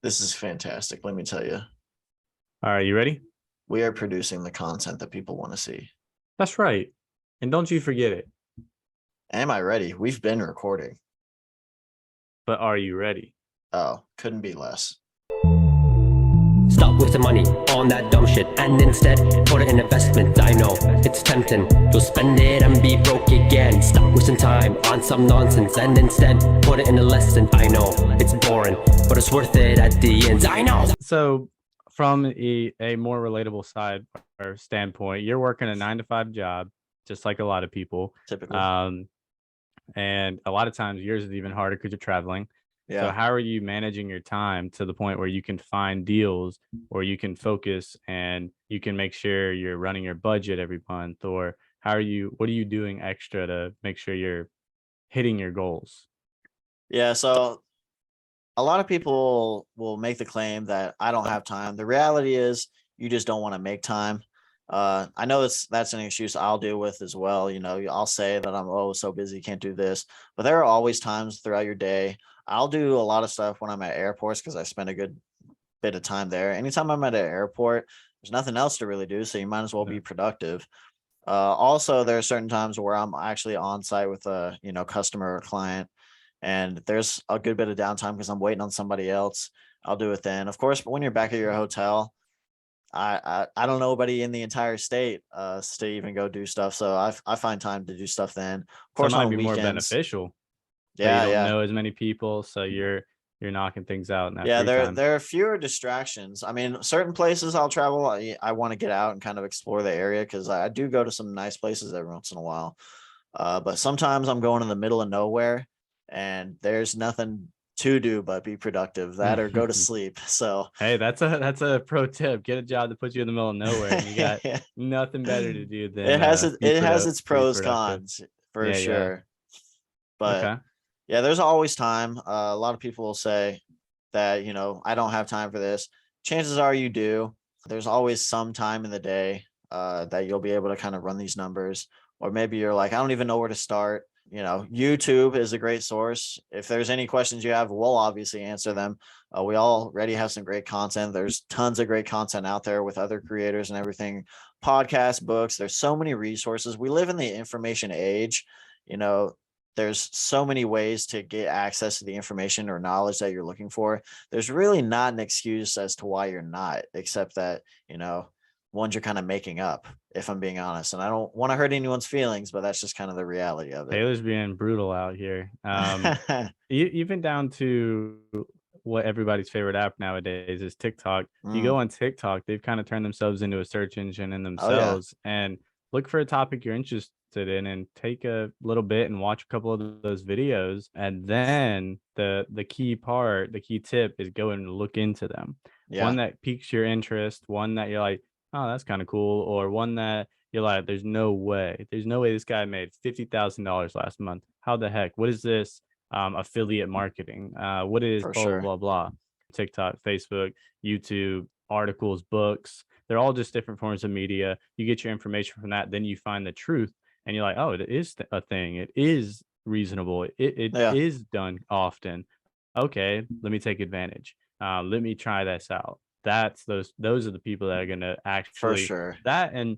This is fantastic. Let me tell you, All right, you ready? we are producing the content that people want to see. That's right. And don't you forget it. Am I ready? We've been recording. But are you ready? Oh, couldn't be less. Stop wasting money on that dumb shit and instead put it in investment. I know it's tempting, you'll spend it and be broke again. Stop wasting time on some nonsense and instead put it in a lesson. I know it's boring, but it's worth it at the end. I know. So, from a more relatable side or standpoint, you're working a 9 to 5 job, just like a lot of people. Typically. And a lot of times yours is even harder because you're traveling. So Yeah. how are you managing your time to the point where you can find deals or you can focus and you can make sure you're running your budget every month? Or what are you doing extra to make sure you're hitting your goals? Yeah. So a lot of people will make the claim that I don't have time. The reality is you just don't want to make time. I know that's an excuse I'll deal with as well. You know, I'll say that I'm so busy, can't do this, but there are always times throughout your day. I'll do a lot of stuff when I'm at airports because I spend a good bit of time there. Anytime I'm at an airport, there's nothing else to really do, so you might as well Yeah. be productive. Also, there are certain times where I'm actually on site with a customer or client, and there's a good bit of downtime because I'm waiting on somebody else. I'll do it then. Of course, but when you're back at your hotel, I don't know nobody in the entire state to even go do stuff. So I find time to do stuff then. Of So it course, might on be more weekends. beneficial. So you Yeah, don't yeah. know as many people, so you're knocking things out in that Yeah, free there time. there are fewer distractions. I mean, certain places I'll travel, I want to get out and kind of explore the area because I do go to some nice places every once in a while. But sometimes I'm going in the middle of nowhere and there's nothing to do but be productive. That or go to sleep. So Hey, that's a pro tip. Get a job that puts you in the middle of nowhere and you got it nothing better to do than has it, be it has its be pros productive. cons for Yeah, yeah. sure. But Okay. yeah, there's always time. A lot of people will say that, I don't have time for this. Chances are you do. There's always some time in the day that you'll be able to kind of run these numbers. Or maybe you're like, I don't even know where to start. YouTube is a great source. If there's any questions you have, we'll obviously answer them. We already have some great content. There's tons of great content out there with other creators and everything. Podcasts, books. There's so many resources. We live in the information age. You know, there's so many ways to get access to the information or knowledge that you're looking for. There's really not an excuse as to why you're not, except that, ones you're kind of making up, if I'm being honest. And I don't want to hurt anyone's feelings, but that's just kind of the reality of it. Taylor's being brutal out here. Even down to what everybody's favorite app nowadays is TikTok. You Mm. go on TikTok, they've kind of turned themselves into a search engine in Oh yeah, themselves and look for a topic you're interested in and take a little bit and watch a couple of those videos. And then the key tip is go and look into them. yeah, One that piques your interest, one that you're like, oh, that's kind of cool, or one that you're like, there's no way. There's no way this guy made $50,000 last month. How the heck? What is this affiliate marketing? What is for blah, blah, sure. blah, blah. TikTok, Facebook, YouTube, articles, books. They're all just different forms of media. You get your information from that. Then you find the truth and you're like, oh, it is a thing. It is reasonable. It Yeah, is done often. Okay, let me take advantage. Let me try this out. Those are the people that are going to for actually sure. that and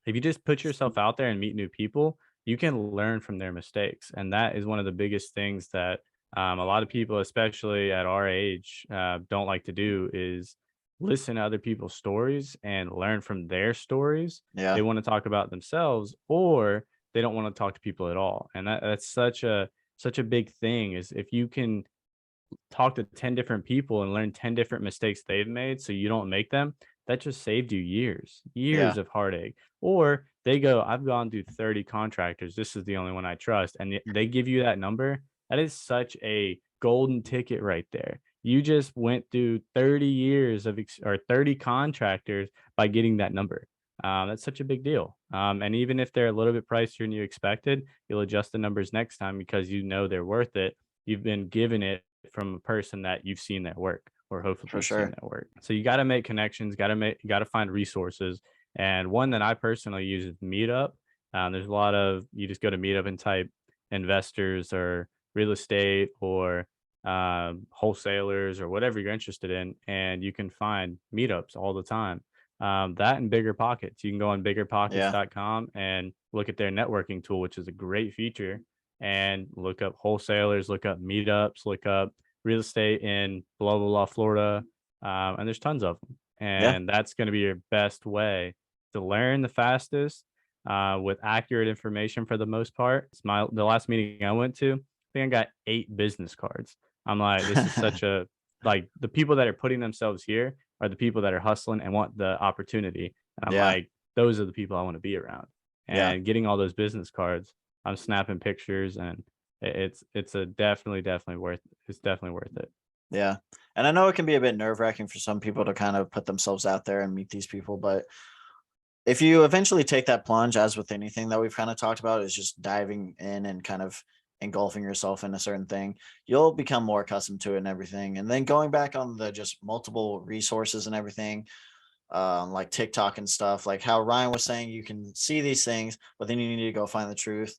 if you just put yourself out there and meet new people, you can learn from their mistakes. And that is one of the biggest things that a lot of people, especially at our age, don't like to do is listen to other people's stories and learn from their stories. They Yeah, want to talk about themselves or they don't want to talk to people at all. And that's such a big thing is if you can talk to 10 different people and learn 10 different mistakes they've made so you don't make them, that just saved you years yeah, of heartache. Or they go, I've gone through 30 contractors. This is the only one I trust. And they give you that number. That is such a golden ticket right there. You just went through 30 years or 30 contractors by getting that number. That's such a big deal. And even if they're a little bit pricier than you expected, you'll adjust the numbers next time because you know they're worth it. You've been given it from a person that you've seen their work or hopefully for you've seen sure. their work. So you got to make connections, you got to find resources. And one that I personally use is Meetup. There's a lot of, you just go to Meetup and type investors or real estate or wholesalers or whatever you're interested in, and you can find meetups all the time. That and Bigger Pockets. You can go on biggerpockets.com and look at their networking tool, which is a great feature, and look up wholesalers, look up meetups, look up real estate in blah, blah, blah, Florida. And there's tons of them. And that's going to be your best way to learn the fastest with accurate information for the most part. The last meeting I went to, I think I got 8 business cards. I'm like, this is such a, like, the people that are putting themselves here are the people that are hustling and want the opportunity. And I'm like, those are the people I want to be around. And getting all those business cards, I'm snapping pictures, and it's definitely worth it. Yeah. And I know it can be a bit nerve-wracking for some people to kind of put themselves out there and meet these people, but if you eventually take that plunge, as with anything that we've kind of talked about, is just diving in and kind of engulfing yourself in a certain thing, you'll become more accustomed to it and everything. And then going back on the just multiple resources and everything, like TikTok and stuff, like how Ryan was saying, you can see these things, but then you need to go find the truth.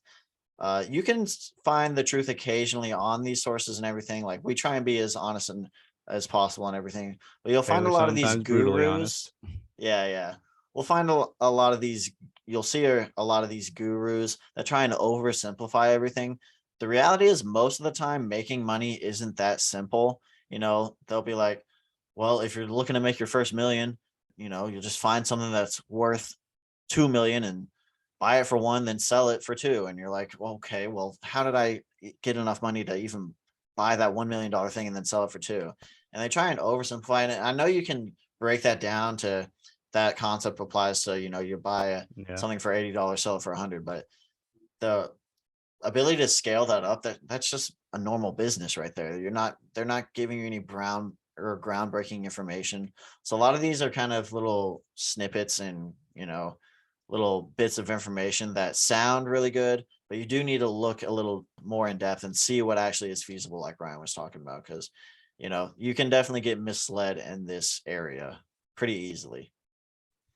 You can find the truth occasionally on these sources and everything. Like, we try and be as honest as possible and everything, but you'll find a lot of these gurus. Yeah. We'll find a lot of these. You'll see a lot of these gurus that try and oversimplify everything. The reality is, most of the time, making money isn't that simple. They'll be like, well, if you're looking to make your first million, you'll just find something that's worth 2 million and buy it for 1, then sell it for 2. And you're like, well, okay, well, how did I get enough money to even buy that $1 million thing and then sell it for 2? And they try and oversimplify it. I know you can break that down to that concept applies to, you buy something for $80, sell it for 100, but the ability to scale that up, that's just a normal business right there. They're not giving you any groundbreaking information. So a lot of these are kind of little snippets and, little bits of information that sound really good, but you do need to look a little more in depth and see what actually is feasible, like Ryan was talking about, because you can definitely get misled in this area pretty easily.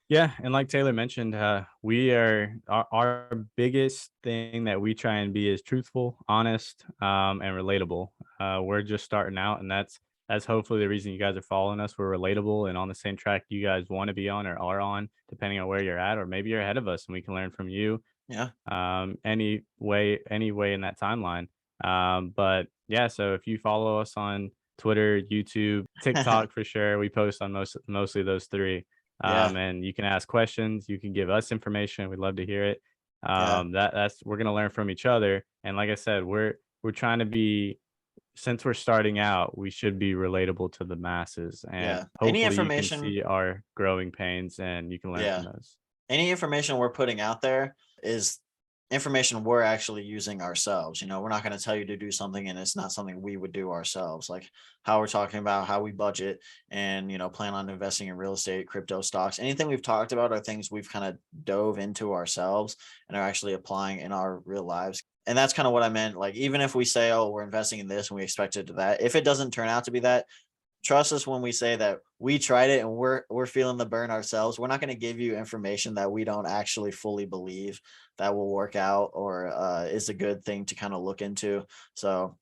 Yeah, and like Taylor mentioned, we are our biggest thing that we try and be is truthful, honest, and relatable. We're just starting out, and that's hopefully the reason you guys are following us. We're relatable and on the same track you guys want to be on or are on, depending on where you're at, or maybe you're ahead of us and we can learn from you. Yeah. Any way in that timeline. But yeah, so if you follow us on Twitter, YouTube, TikTok for sure, we post on mostly those 3. And you can ask questions, you can give us information. We'd love to hear it. That's we're gonna learn from each other. And like I said, we're trying to be, since we're starting out, we should be relatable to the masses. And hopefully any information, you can see our growing pains and you can learn from those. Any information we're putting out there is information we're actually using ourselves. We're not going to tell you to do something and it's not something we would do ourselves, like how we're talking about how we budget and plan on investing in real estate, crypto, stocks. Anything we've talked about are things we've kind of dove into ourselves and are actually applying in our real lives. And that's kind of what I meant. Like, even if we say, oh, we're investing in this and we expect it to that, if it doesn't turn out to be that, trust us when we say that we tried it and we're feeling the burn ourselves. We're not going to give you information that we don't actually fully believe that will work out or is a good thing to kind of look into. So,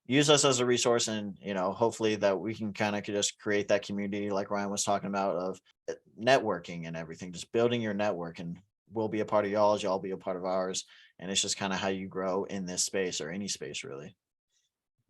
use us as a resource, and, hopefully that we can kind of just create that community like Ryan was talking about of networking and everything, just building your network, and we'll be a part of y'all's, y'all be a part of ours. And it's just kind of how you grow in this space or any space, really.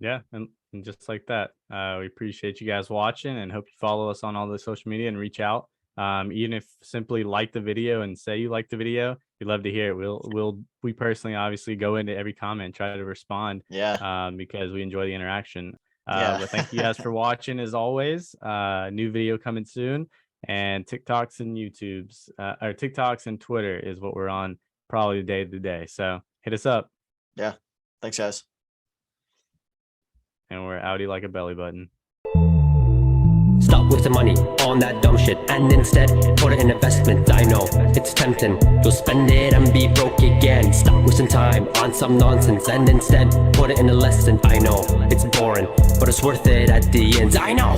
Yeah. And just like that, we appreciate you guys watching and hope you follow us on all the social media and reach out. Even if simply like the video and say you like the video, we'd love to hear it. We personally obviously go into every comment, try to respond. Because we enjoy the interaction. But thank you guys for watching as always. New video coming soon, and TikToks and YouTubes, or TikToks and Twitter is what we're on probably day to day. So hit us up. Yeah. Thanks, guys. And we're outie like a belly button. Stop wasting money on that dumb shit and instead put it in investment. I know it's tempting, you'll spend it and be broke again. Stop wasting time on some nonsense and instead put it in a lesson. I know it's boring, but it's worth it at the end. I know.